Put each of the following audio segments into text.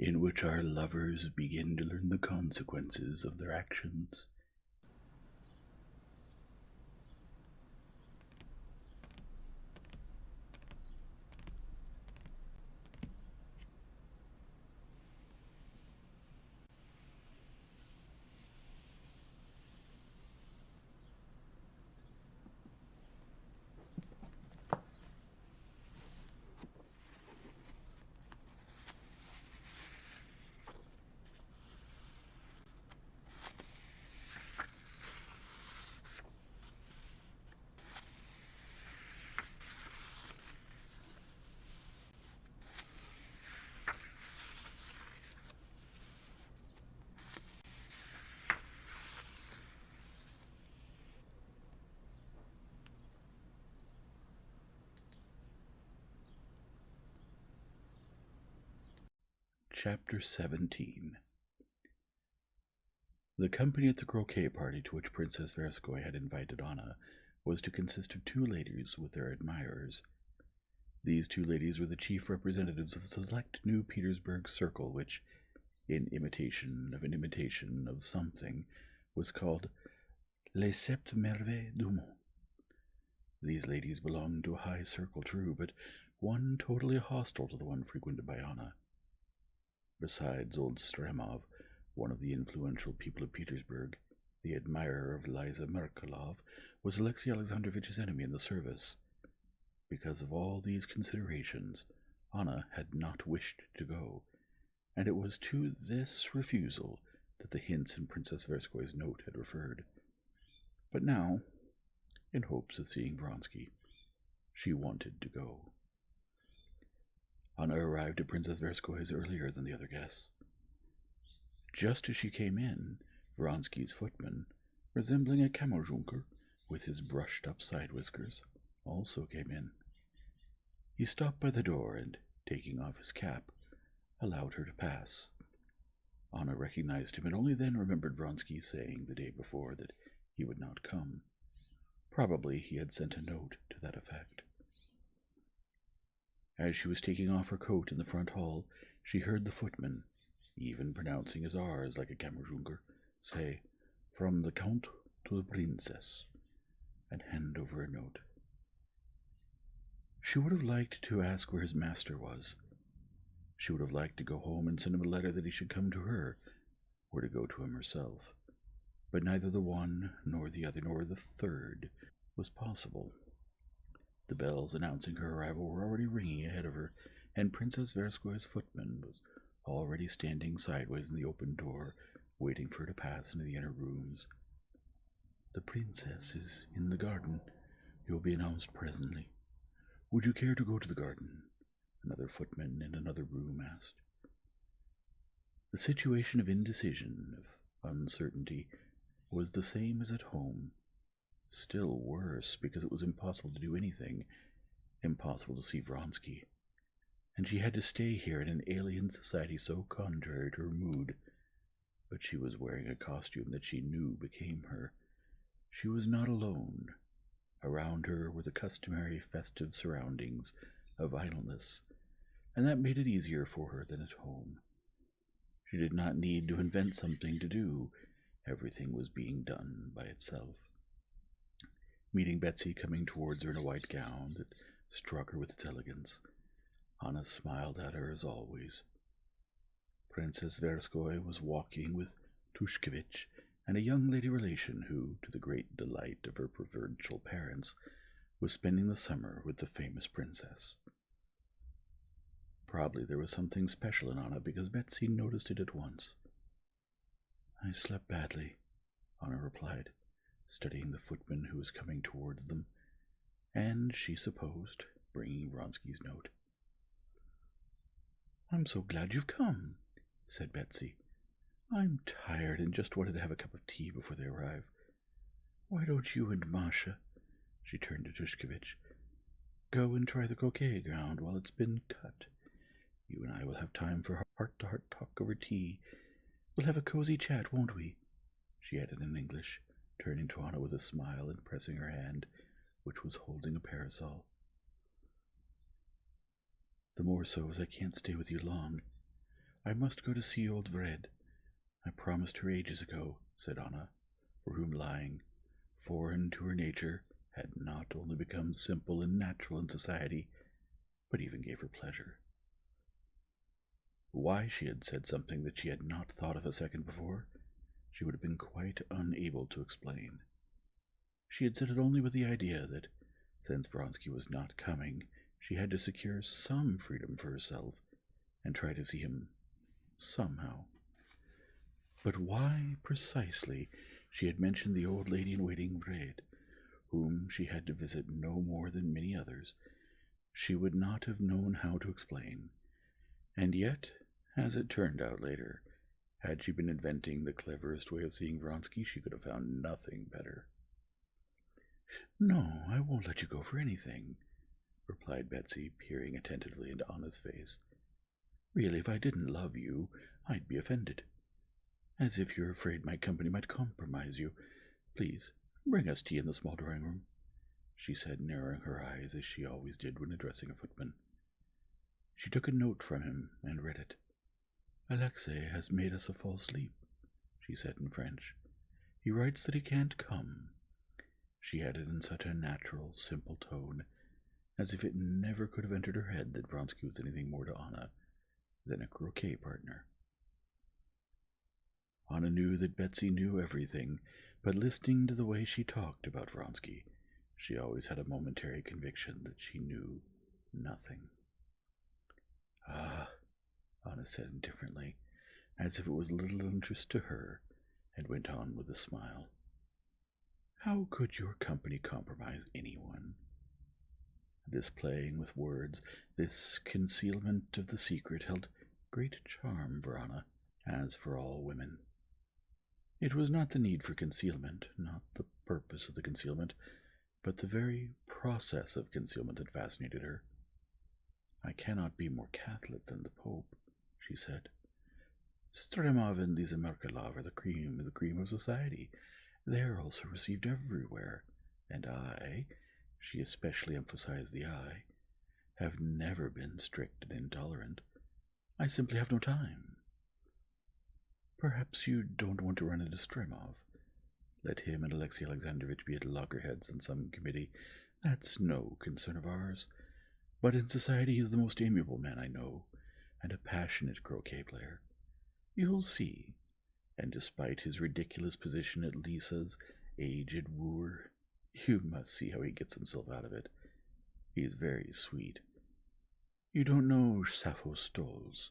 in which our lovers begin to learn the consequences of their actions. Chapter 17. The company at the croquet party to which Princess Verskoy had invited Anna was to consist of two ladies with their admirers. These two ladies were the chief representatives of the select New Petersburg circle, which, in imitation of an imitation of something, was called Les Sept Merveilles du Monde. These ladies belonged to a high circle, true, but one totally hostile to the one frequented by Anna. Besides old Stremov, one of the influential people of Petersburg, the admirer of Liza Merkelov, was Alexei Alexandrovich's enemy in the service. Because of all these considerations, Anna had not wished to go, and it was to this refusal that the hints in Princess Verskoy's note had referred. But now, in hopes of seeing Vronsky, she wanted to go. Anna arrived at Princess Verskoy's earlier than the other guests. Just as she came in, Vronsky's footman, resembling a Kammerjunker with his brushed-up side whiskers, also came in. He stopped by the door and, taking off his cap, allowed her to pass. Anna recognized him and only then remembered Vronsky saying the day before that he would not come. Probably he had sent a note to that effect. As she was taking off her coat in the front hall, she heard the footman, even pronouncing his R's like a Kammerjunker, say, "From the Count to the Princess," and hand over a note. She would have liked to ask where his master was. She would have liked to go home and send him a letter that he should come to her, or to go to him herself. But neither the one, nor the other, nor the third was possible. The bells announcing her arrival were already ringing ahead of her, and Princess Verskoy's footman was already standing sideways in the open door, waiting for her to pass into the inner rooms. "The princess is in the garden. You'll be announced presently. Would you care to go to the garden?" another footman in another room asked. The situation of indecision, of uncertainty, was the same as at home. Still worse, because it was impossible to do anything, impossible to see Vronsky, and she had to stay here in an alien society so contrary to her mood. But she was wearing a costume that she knew became her. She was not alone. Around her were the customary festive surroundings of idleness, and that made it easier for her than at home. She did not need to invent something to do. Everything was being done by itself. Meeting Betsy coming towards her in a white gown that struck her with its elegance, Anna smiled at her as always. Princess Verskoy was walking with Tushkevich and a young lady relation who, to the great delight of her provincial parents, was spending the summer with the famous princess. Probably there was something special in Anna, because Betsy noticed it at once. "I slept badly," Anna replied, studying the footman who was coming towards them, and, she supposed, bringing Vronsky's note. "I'm so glad you've come," said Betsy. "I'm tired and just wanted to have a cup of tea before they arrive. Why don't you and Masha," she turned to Tushkevich, "go and try the croquet ground while it's been cut? You and I will have time for heart-to-heart talk over tea. We'll have a cozy chat, won't we?" she added in English, turning to Anna with a smile and pressing her hand, which was holding a parasol. "The more so as I can't stay with you long. I must go to see old Vred. I promised her ages ago, said Anna, for whom lying, foreign to her nature, had not only become simple and natural in society, but even gave her pleasure. Why she had said something that she had not thought of a second before, she would have been quite unable to explain. She had said it only with the idea that, since Vronsky was not coming, she had to secure some freedom for herself and try to see him somehow. But why precisely she had mentioned the old lady-in-waiting Vred, whom she had to visit no more than many others, she would not have known how to explain. And yet, as it turned out later, had she been inventing the cleverest way of seeing Vronsky, she could have found nothing better. "No, I won't let you go for anything," replied Betsy, peering attentively into Anna's face. "Really, if I didn't love you, I'd be offended. As if you're afraid my company might compromise you. Please, bring us tea in the small drawing-room," she said, narrowing her eyes as she always did when addressing a footman. She took a note from him and read it. "Alexei has made us a false leap," she said in French. "He writes that he can't come," she added in such a natural, simple tone, as if it never could have entered her head that Vronsky was anything more to Anna than a croquet partner. Anna knew that Betsy knew everything, but listening to the way she talked about Vronsky, she always had a momentary conviction that she knew nothing. "Ah," Anna said indifferently, as if it was little interest to her, and went on with a smile. "How could your company compromise anyone?" This playing with words, this concealment of the secret, held great charm for Anna, as for all women. It was not the need for concealment, not the purpose of the concealment, but the very process of concealment that fascinated her. "I cannot be more Catholic than the Pope," she said. "Stremov and Lisa Merkelov are the cream of society. They are also received everywhere, and I," she especially emphasized the I, "have never been strict and intolerant. I simply have no time." "Perhaps you don't want to run into Stremov. Let him and Alexei Alexandrovitch be at loggerheads on some committee. That's no concern of ours. But in society he is the most amiable man I know, and a passionate croquet player. You'll see. And despite his ridiculous position at Lisa's aged wooer, you must see how he gets himself out of it. He is very sweet. You don't know Sappho Stolz.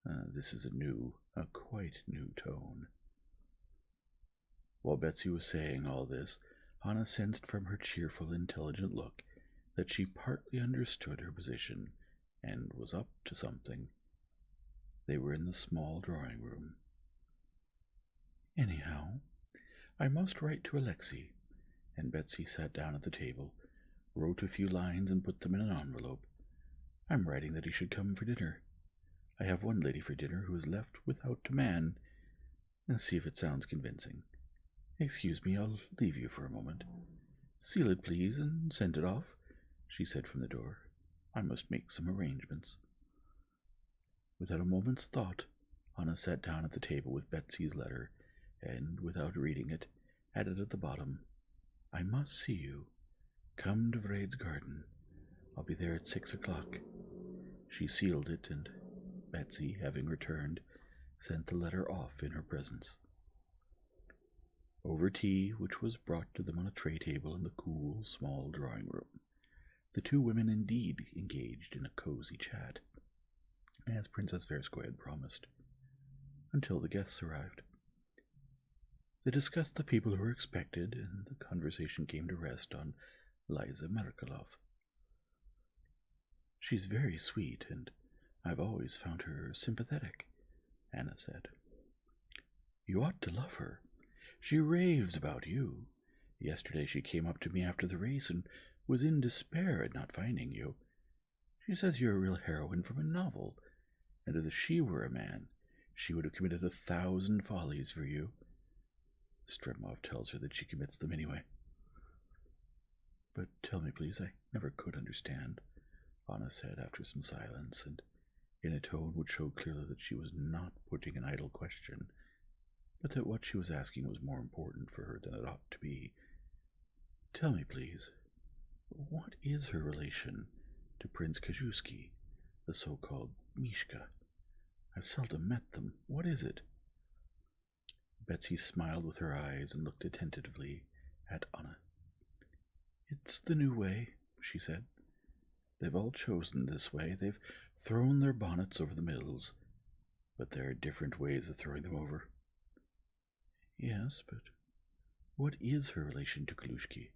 This is a quite new tone." While Betsy was saying all this, Anna sensed from her cheerful, intelligent look that she partly understood her position and was up to something. They were in the small drawing-room. "Anyhow, I must write to Alexei," and Betsy sat down at the table, wrote a few lines, and put them in an envelope. "I'm writing that he should come for dinner. I have one lady for dinner who is left without a man. See if it sounds convincing. Excuse me, I'll leave you for a moment. Seal it, please, and send it off," she said from the door. "I must make some arrangements." Without a moment's thought, Anna sat down at the table with Betsy's letter, and, without reading it, added at the bottom, "I must see you. Come to Vred's garden. I'll be there at 6 o'clock. She sealed it, and Betsy, having returned, sent the letter off in her presence. Over tea, which was brought to them on a tray table in the cool, small drawing-room, the two women indeed engaged in a cozy chat, as Princess Verskoy had promised, until the guests arrived. They discussed the people who were expected, and the conversation came to rest on Liza Merkelov. "She's very sweet, and I've always found her sympathetic," Anna said. "You ought to love her. She raves about you. Yesterday she came up to me after the race and was in despair at not finding you. She says you're a real heroine from a novel, and that if she were a man, she would have committed 1,000 follies for you. Stremov tells her that she commits them anyway." "But tell me, please, I never could understand," Anna said after some silence, and in a tone which showed clearly that she was not putting an idle question, but that what she was asking was more important for her than it ought to be. "Tell me, please, what is her relation to Prince Kajuski, the so-called Mishka? I've seldom met them. What is it?" Betsy smiled with her eyes and looked attentively at Anna. "It's the new way," she said. "They've all chosen this way. They've thrown their bonnets over the mills, but there are different ways of throwing them over." "Yes, but what is her relation to Kalushki?"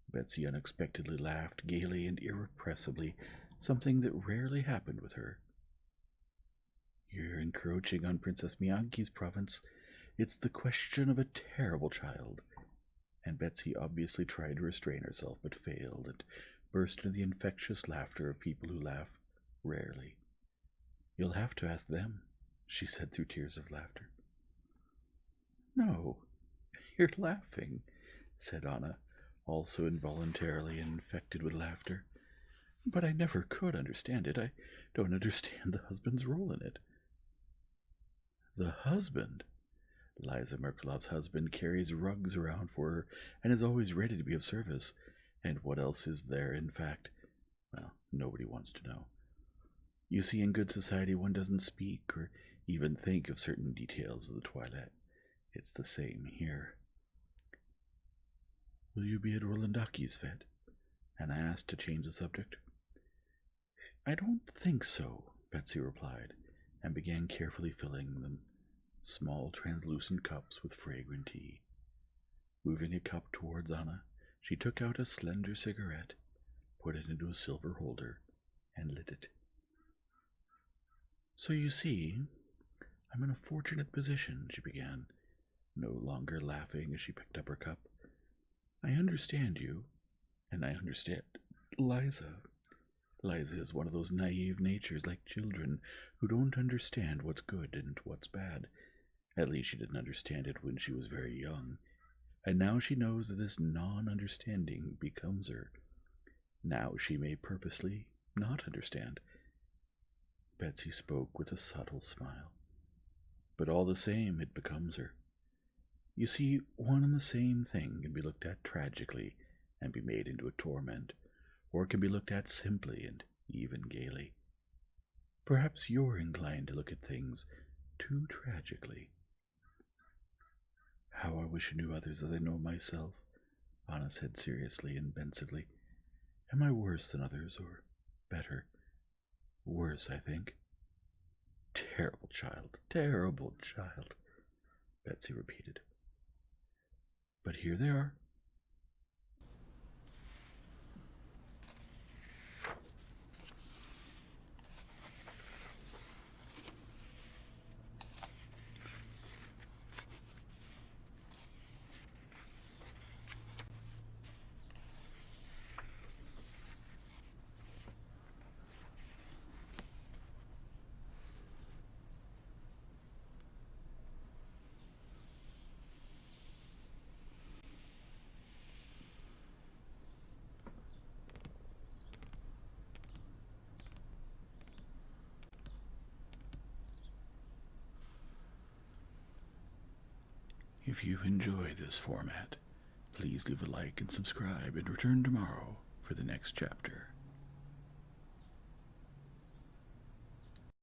Betsy unexpectedly laughed gaily and irrepressibly, something that rarely happened with her. "You're encroaching on Princess Miyanki's province. It's the question of a terrible child." And Betsy obviously tried to restrain herself, but failed, and burst into the infectious laughter of people who laugh rarely. "You'll have to ask them," she said through tears of laughter. "No, you're laughing," said Anna, also involuntarily infected with laughter. "But I never could understand it. I don't understand the husband's role in it." "The husband?" Liza Merkelov's husband carries rugs around for her and is always ready to be of service. And what else is there, in fact? Well, nobody wants to know. You see, in good society one doesn't speak or even think of certain details of the toilette. It's the same here. "Will you be at Rolandaki's fete?" Anna asked to change the subject. "I don't think so," Betsy replied, and began carefully filling them small translucent cups with fragrant tea. Moving a cup towards Anna, she took out a slender cigarette, put it into a silver holder, and lit it. "So you see, I'm in a fortunate position," she began, no longer laughing as she picked up her cup. "I understand you, and I understand Liza. Liza is one of those naive natures like children who don't understand what's good and what's bad. At least she didn't understand it when she was very young, and now she knows that this non-understanding becomes her. Now she may purposely not understand." Betsy spoke with a subtle smile. "But all the same, it becomes her. You see, one and the same thing can be looked at tragically and be made into a torment, or it can be looked at simply and even gaily. Perhaps you're inclined to look at things too tragically." "How I wish I knew others as I know myself," Anna said seriously and pensively. "Am I worse than others, or better? Worse, I think." Terrible child, Betsy repeated. "But here they are." If you enjoy this format, please leave a like and subscribe and return tomorrow for the next chapter.